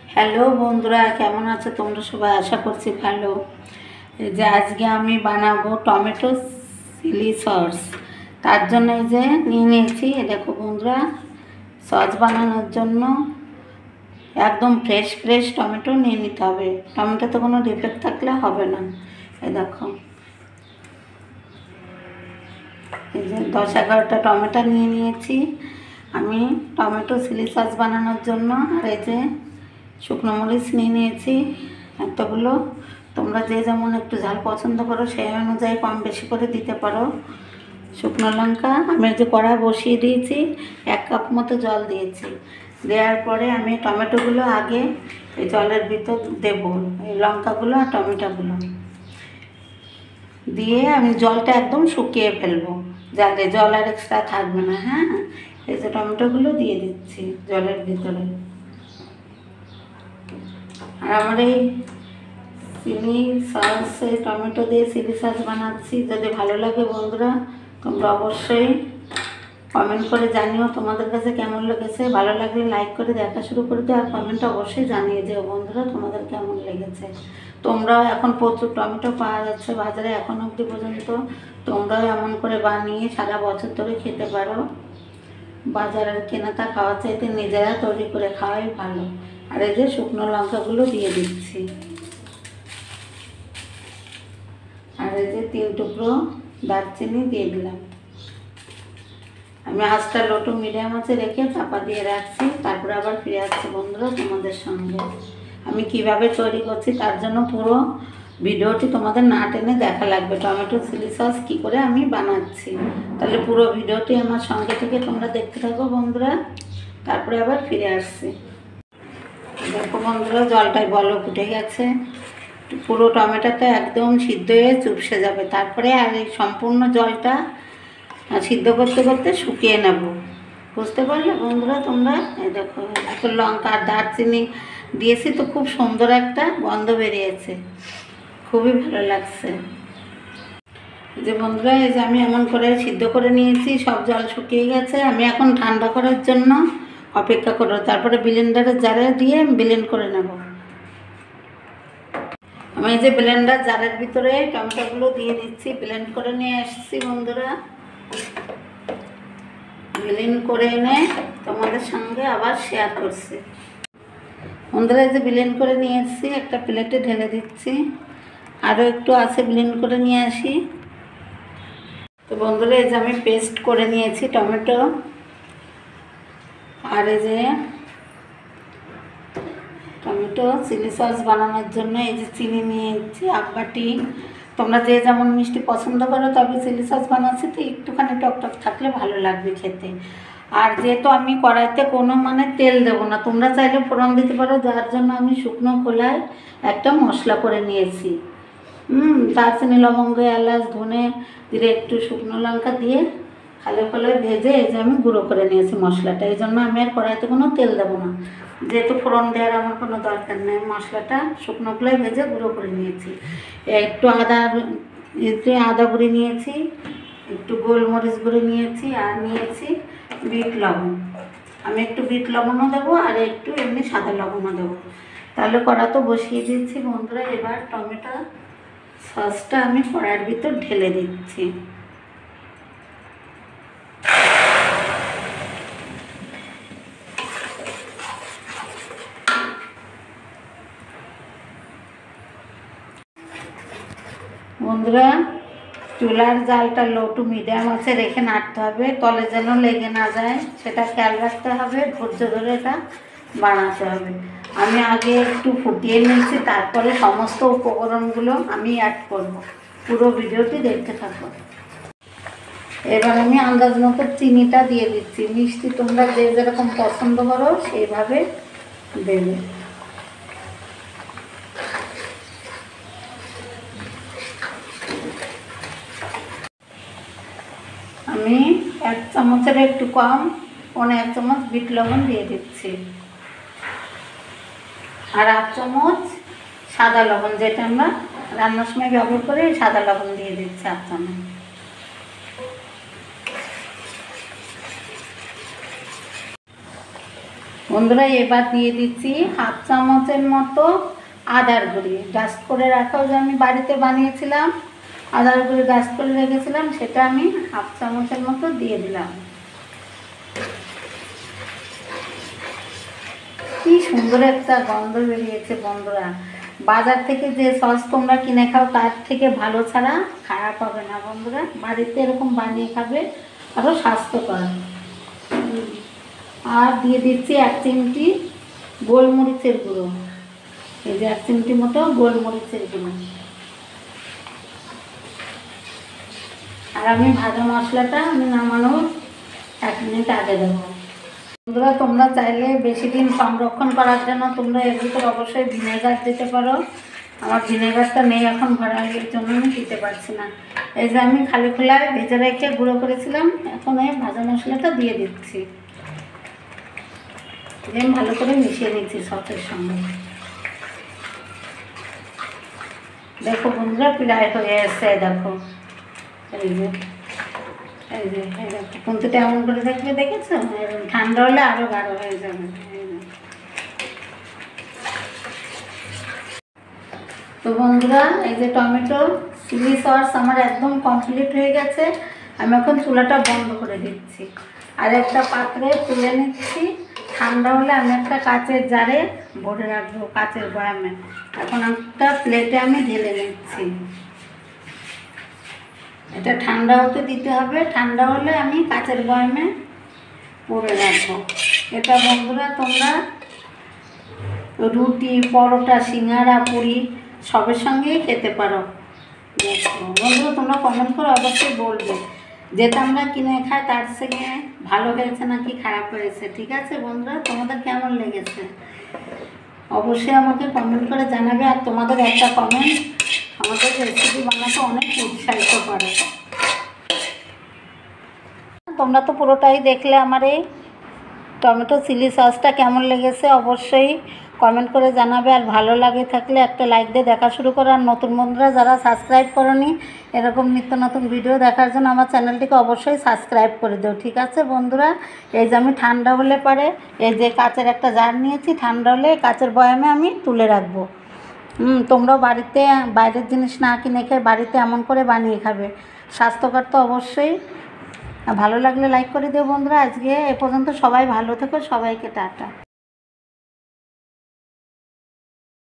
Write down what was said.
Hello বন্ধুরা, কেমন আছো তোমরা সবাই? আশা করছি ভালো। এই যে আজকে আমি বানাবো টমেটো চিলি সস। তার জন্য এই যে নিয়ে নিয়েছি, দেখো বন্ধুরা, সস বানানোর জন্য একদম ফ্রেশ ফ্রেশ টমেটো নিয়ে নিতে হবে। টমেটোতে কোনো ডিফেক্ট থাকলে হবে না। এই দেখো, এই যে 10-11টা টমেটো নিয়ে নিয়েছি আমি টমেটো চিলি সস বানানোর জন্য। আর এই যে শুকনো মরিচ নিয়ে নিয়েছি এতগুলো। তোমরা যে যেমন একটু ঝাল পছন্দ করো সেই অনুযায়ী কম বেশি করে দিতে পারো। শুকনো লঙ্কা আমি যে কড়াই বসিয়ে দিয়েছি, 1 কাপ মতো জল দিয়েছি। দেওয়ার পরে আমি টমেটোগুলো আগে এই জলের ভিতর দেবো, এই লঙ্কাগুলো আর টমেটোগুলো দিয়ে আমি জলটা একদম শুকিয়ে ফেলবো, যাতে জল আর এক্সট্রা থাকবে না। হ্যাঁ, এই যে টমেটোগুলো দিয়ে দিচ্ছি জলের ভিতরে। আর আমার এই চিলি সস, টমেটো দিয়ে চিলি সস বানাচ্ছি। যদি ভালো লাগে বন্ধুরা, তোমরা অবশ্যই কমেন্ট করে জানিও তোমাদের কাছে কেমন লেগেছে। ভালো লাগলে লাইক করে দেখা শুরু করে দিও, আর কমেন্টে অবশ্যই জানিয়ে দিও বন্ধুরা তোমাদের কেমন লেগেছে। তোমরাও এখন প্রচুর টমেটো পাওয়া যাচ্ছে বাজারে, এখন অবধি পর্যন্ত তোমরাও এমন করে বানিয়ে সারা বছর ধরে খেতে পারো। বাজারের কেনাটা খাওয়ার চাইতে নিজেরা তৈরি করে খাওয়াই ভালো। আর এই যে শুকনো লঙ্কাগুলো দিয়ে দিচ্ছি, আর এই যে 3 টুকরো দারচিনি দিয়ে দিলাম। আমি আঁচটা লো টু মিডিয়াম আছে রেখে চাপা দিয়ে রাখছি। তারপরে আবার ফিরে আসছি বন্ধুরা তোমাদের সঙ্গে। আমি কিভাবে তৈরি করছি তার জন্য পুরো ভিডিওটি তোমাদের না টেনে দেখা লাগবে। টমেটো চিলি সস কী করে আমি বানাচ্ছি, তাহলে পুরো ভিডিওটি আমার সঙ্গে থেকে তোমরা দেখতে থাকো বন্ধুরা। তারপরে আবার ফিরে আসছি। দেখো বন্ধুরা, জলটাই বলক উঠে গেছে, পুরো টমেটোটা একদম সিদ্ধ হয়ে চুপসে যাবে। তারপরে আর এই সম্পূর্ণ জলটা সিদ্ধ করতে করতে শুকিয়ে নেব। বুঝতে পারলে বন্ধুরা তোমরা? এই দেখো, একটু লঙ্কা আর দারচিনি দিয়েছি তো খুব সুন্দর একটা গন্ধ বেরিয়েছে, খুবই ভালো লাগছে। এই যে বন্ধুরা, এই যে আমি এমন করে সিদ্ধ করে নিয়েছি, সব জল শুকিয়ে গেছে। আমি এখন ঠান্ডা করার জন্য অপেক্ষা করব, তারপরে ব্লেন্ডারের জারে দিয়ে ব্লেন্ড করে নেব। আমি এই যে ব্লেন্ডার জারের ভিতরে টমেটোগুলো দিয়ে দিচ্ছি, ব্লেন্ড করে নিয়ে এসেছি বন্ধুরা। ব্লেন্ড করে এনে তোমাদের সঙ্গে আবার শেয়ার করছি বন্ধুরা। এই যে ব্লেন্ড করে নিয়ে এসেছি, একটা প্লেটে ঢেলে দিচ্ছি। আরও একটু আছে, ব্লেন্ড করে নিয়ে আসি। তো বন্ধুরা, এই যে আমি পেস্ট করে নিয়েছি টমেটো। আর এই যে টমেটো চিলি সস বানানোর জন্য এই যে চিনি নিয়েছি 1 বাটি। তোমরা যে যেমন মিষ্টি পছন্দ করো, তবে চিলি সস বানাচ্ছি তো একটুখানি টকটক থাকলে ভালো লাগবে খেতে। আর যেহেতু আমি কড়াইতে কোনো তেল দেবো না, তোমরা চাইলে ফোড়ন দিতে পারো, যার জন্য আমি শুকনো খোলায় একটা মশলা করে নিয়েছি। দারচিনি, লবঙ্গ, এলাচ, ধনে দিয়ে একটু শুকনো লঙ্কা দিয়ে খালে খালে ভেজে এই যে আমি গুঁড়ো করে নিয়েছি মশলাটা। এই জন্য আমি আর কড়াইতে কোনো তেল দেবো না, যেহেতু ফোড়ন দেওয়ার আমার কোনো দরকার নেই। মশলাটা শুকনো খোলায় ভেজে গুঁড়ো করে নিয়েছি। একটু আদা গুঁড়ি নিয়েছি, একটু গোলমরিচ গুঁড়ি নিয়েছি, আর নিয়েছি বিট লবণ। আমি একটু বিট লবণও দেবো, আর একটু এমনি সাদা লবণও দেবো। তাহলে কড়া তো বসিয়ে দিচ্ছি বন্ধুরা। এবার টমেটো সসটা আমি কড়ার ভিতর ঢেলে দিচ্ছি। বন্ধুরা, চুলার জালটা লো টু মিডিয়াম আছে রেখে নাড়তে হবে, তলে যেন লেগে না যায় সেটা খেয়াল রাখতে হবে। ধৈর্য ধরে এটা বানাতে হবে। আমি আগে একটু ফুটিয়ে নিয়েছি, তারপরে সমস্ত উপকরণগুলো আমি অ্যাড করব। পুরো ভিডিওটি দেখতে থাকো। এবার আমি আন্দাজ মতো চিনিটা দিয়ে দিচ্ছি। মিষ্টি তোমরা যে যেরকম পছন্দ করো সেইভাবে দেবে। আমি 1 চামচের একটু কম, 1.5 চামচ বিট লবণ দিয়ে দিচ্ছি। আর 1 চামচ সাদা লবণ, যেটা আমরা রান্নার সময় ব্যবহার করি, সাদা লবণ দিয়ে দিচ্ছি 1 চামচ। বন্ধুরা এবার দিয়ে দিচ্ছি হাফ চামচের মতো আদার গুঁড়ি, ডাস্ট করে রাখাও যে আমি বাড়িতে বানিয়েছিলাম, আদার গুঁড়ি ডাস্ট করে রেখেছিলাম, সেটা আমি হাফ চামচের মতো দিয়ে দিলাম। কি সুন্দর একটা গন্ধ বেরিয়েছে বন্ধুরা। বাজার থেকে যে সস তোমরা কিনে খাও তার থেকে ভালো ছাড়া খারাপ হবে না বন্ধুরা। বাড়িতে এরকম বানিয়ে খাবে, আরও স্বাস্থ্যকর। আর দিয়ে দিচ্ছি 1 চিমটি গোলমরিচের গুঁড়ো, এই যে 1 চিমটি মতো গোলমরিচের গুঁড়ো। আর আমি ভাজা মশলাটা আমি নামানোর 1 মিনিট আগে দেবো। বন্ধুরা তোমরা চাইলে বেশি দিন সংরক্ষণ করার জন্য তোমরা এর ভিতরে অবশ্যই ভিনেগার দিতে পারো। আমার ভিনেগারটা নেই এখন, ঘরের জন্য আমি দিতে পারছি না। এই যে আমি খালি খোলায় ভেজে রেখে গুঁড়ো করেছিলাম, এখন এই ভাজা মশলাটা দিয়ে দিচ্ছি, দিয়ে ভালো করে মিশিয়ে নিচ্ছি সসের সঙ্গে। দেখো বন্ধুরা প্রায় হয়ে এসছে, দেখো এই যে এই যে কুন্তিটা এমন করে দেখবে, দেখেছো? ঠান্ডা হলে আরও গাঢ় হয়ে যাবে। তো বন্ধুরা এই যে টমেটো চিলি সস আমার একদম কমপ্লিট হয়ে গেছে। আমি এখন চুলাটা বন্ধ করে দিচ্ছি, আর একটা পাত্রে তুলে নিচ্ছি। ঠান্ডা হলে আমি একটা কাচের জারে ভরে রাখবো, কাচের বয়ামে। এখন একটা প্লেটে আমি ঢেলে নিচ্ছি। এটা ঠান্ডা হতে দিতে হবে, ঠান্ডা হলে আমি কাচের বয়ামে পরে রাখবো। এটা বন্ধুরা তোমরা রুটি, পরোটা, সিঙ্গাড়া, পুরি সবের সঙ্গেই খেতে পারো। বন্ধুরা তোমরা কমেন্ট করে অবশ্যই বলবে, যেটা আমরা কিনে খাই তার থেকে ভালো হয়েছে নাকি খারাপ হয়েছে। ঠিক আছে বন্ধুরা, তোমাদের কেমন লেগেছে অবশ্যই আমাকে কমেন্ট করে জানাবে। আর তোমাদের একটা কমেন্ট আমাদের রেসিপি বানাতে অনেক উৎসাহিত করে। তোমরা তো পুরোটাই দেখলে আমার এই টমেটো চিলি সসটা কেমন লেগেছে অবশ্যই কমেন্ট করে জানাবে। আর ভালো লাগে থাকলে একটা লাইক দিয়ে দেখা শুরু করো। আর নতুন বন্ধুরা যারা সাবস্ক্রাইব করোনি এরকম নিত্য নতুন ভিডিও দেখার জন্য আমার চ্যানেলটিকে অবশ্যই সাবস্ক্রাইব করে দিও। ঠিক আছে বন্ধুরা, এই যে আমি ঠান্ডা হলে পরে এই যে কাচের একটা জার নিয়েছি, ঠান্ডা হলে কাচের বয়ামে আমি তুলে রাখবো। তোমরাও বাড়িতে বাইরের জিনিস না কিনে খেয়ে বাড়িতে এমন করে বানিয়ে খাবে, স্বাস্থ্যকর তো অবশ্যই। ভালো লাগলে লাইক করে দিও বন্ধুরা। আজকে এ পর্যন্ত, সবাই ভালো থেকো, সবাইকে টাটা।